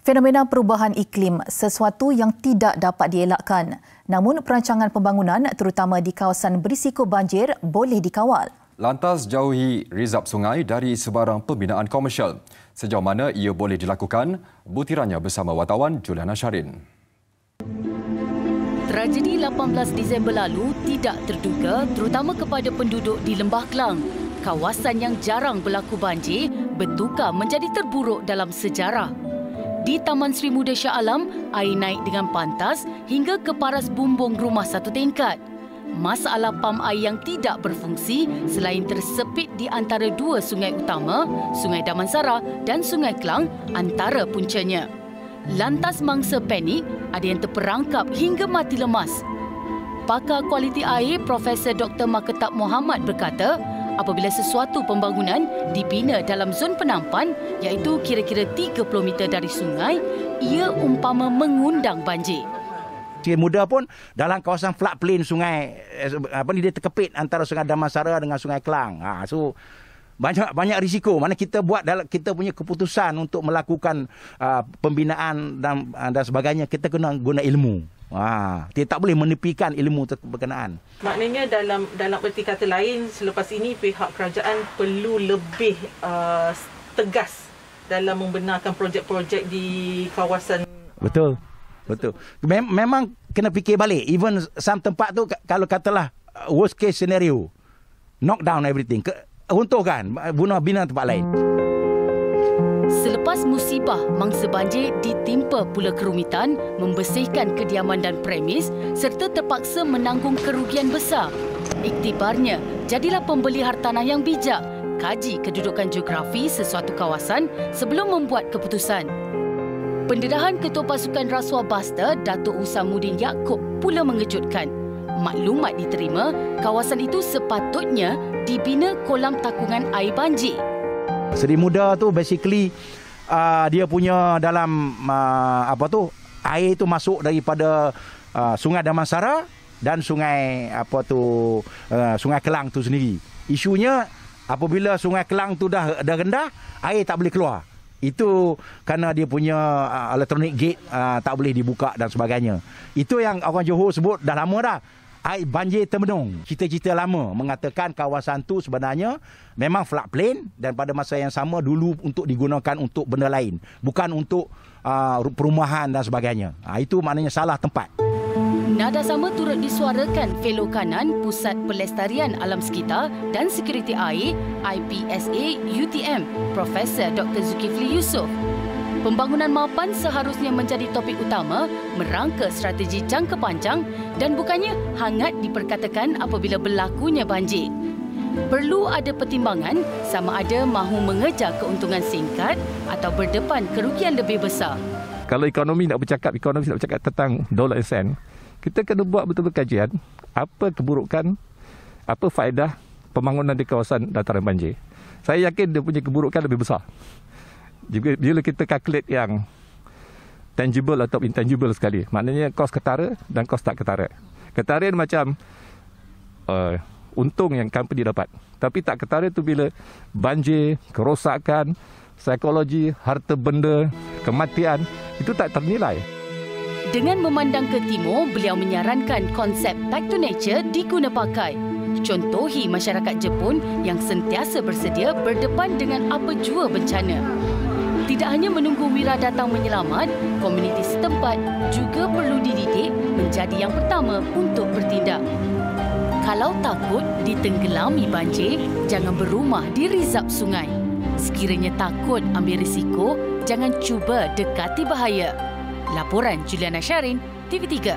Fenomena perubahan iklim sesuatu yang tidak dapat dielakkan. Namun perancangan pembangunan terutama di kawasan berisiko banjir boleh dikawal. Lantas jauhi rizab sungai dari sebarang pembinaan komersial. Sejauh mana ia boleh dilakukan? Butirannya bersama wartawan Juliana Syarin. Tragedi 18 Disember lalu tidak terduga terutama kepada penduduk di Lembah Kelang. Kawasan yang jarang berlaku banjir bertukar menjadi terburuk dalam sejarah. Di Taman Sri Muda Shah Alam, air naik dengan pantas hingga ke paras bumbung rumah satu tingkat. Masalah pam air yang tidak berfungsi selain tersepit di antara dua sungai utama, Sungai Damansara dan Sungai Kelang antara puncanya. Lantas mangsa panik, ada yang terperangkap hingga mati lemas. Pakar kualiti air Profesor Dr. Maketap Mohamad berkata, apabila sesuatu pembangunan dibina dalam zon penampan iaitu kira-kira 30 meter dari sungai, ia umpama mengundang banjir. Muda pun dalam kawasan floodplain sungai dia terkepit antara Sungai Damansara dengan Sungai Kelang. So banyak risiko. Mana kita buat kita punya keputusan untuk melakukan pembinaan dan sebagainya, kita kena guna ilmu. Kita tak boleh menepikan ilmu berkenaan. Maknanya dalam erti kata lain, selepas ini pihak kerajaan perlu lebih tegas dalam membenarkan projek-projek di kawasan. Betul. Memang kena fikir balik. Even some tempat tu kalau katalah worst case scenario, knock down everything. Runtuhkan, bina tempat lain. Selepas musibah, mangsa banjir ditimpa pula kerumitan membersihkan kediaman dan premis serta terpaksa menanggung kerugian besar. Iktibarnya, jadilah pembeli hartanah yang bijak, kaji kedudukan geografi sesuatu kawasan sebelum membuat keputusan. Pendedahan Ketua Pasukan Rasuah Basta, Datuk Usamuddin Yaakob pula mengejutkan. Maklumat diterima, kawasan itu sepatutnya dibina kolam takungan air banjir. Seri Muda tu basically dia punya dalam air itu masuk daripada Sungai Damansara dan Sungai Sungai Kelang tu sendiri. Isunya apabila Sungai Kelang tu dah rendah, air tak boleh keluar. Itu kerana dia punya electronic gate tak boleh dibuka dan sebagainya. Itu yang orang Johor sebut dah lama dah. Air banjir termenung. Cita-cita lama mengatakan kawasan tu sebenarnya memang floodplain dan pada masa yang sama dulu untuk digunakan untuk benda lain. Bukan untuk perumahan dan sebagainya. Itu maknanya salah tempat. Nada sama turut disuarakan Fellow Kanan Pusat Pelestarian Alam Sekitar dan Sekuriti Air IPSA UTM Profesor Dr. Zulkifli Yusof. Pembangunan mapan seharusnya menjadi topik utama merangka strategi jangka panjang dan bukannya hangat diperkatakan apabila berlakunya banjir. Perlu ada pertimbangan sama ada mahu mengejar keuntungan singkat atau berdepan kerugian lebih besar. Kalau ekonomi nak bercakap tentang dollar and sen, kita kena buat betul-betul kajian apa keburukan, apa faedah pembangunan di kawasan dataran banjir. Saya yakin dia punya keburukan lebih besar. Bila kita calculate yang tangible atau intangible sekali, maknanya kos ketara dan kos tak ketara. Ketara macam untung yang company dapat. Tapi tak ketara tu bila banjir, kerosakan, psikologi, harta benda, kematian, itu tak ternilai. Dengan memandang ke timur, beliau menyarankan konsep back to nature diguna pakai. Contohi masyarakat Jepun yang sentiasa bersedia berdepan dengan apa jua bencana. Tidak hanya menunggu wira datang menyelamat, komuniti setempat juga perlu dididik menjadi yang pertama untuk bertindak. Kalau takut ditenggelami banjir, jangan berumah di rizab sungai. Sekiranya takut ambil risiko, jangan cuba dekati bahaya. Laporan Juliana Syarin, TV3.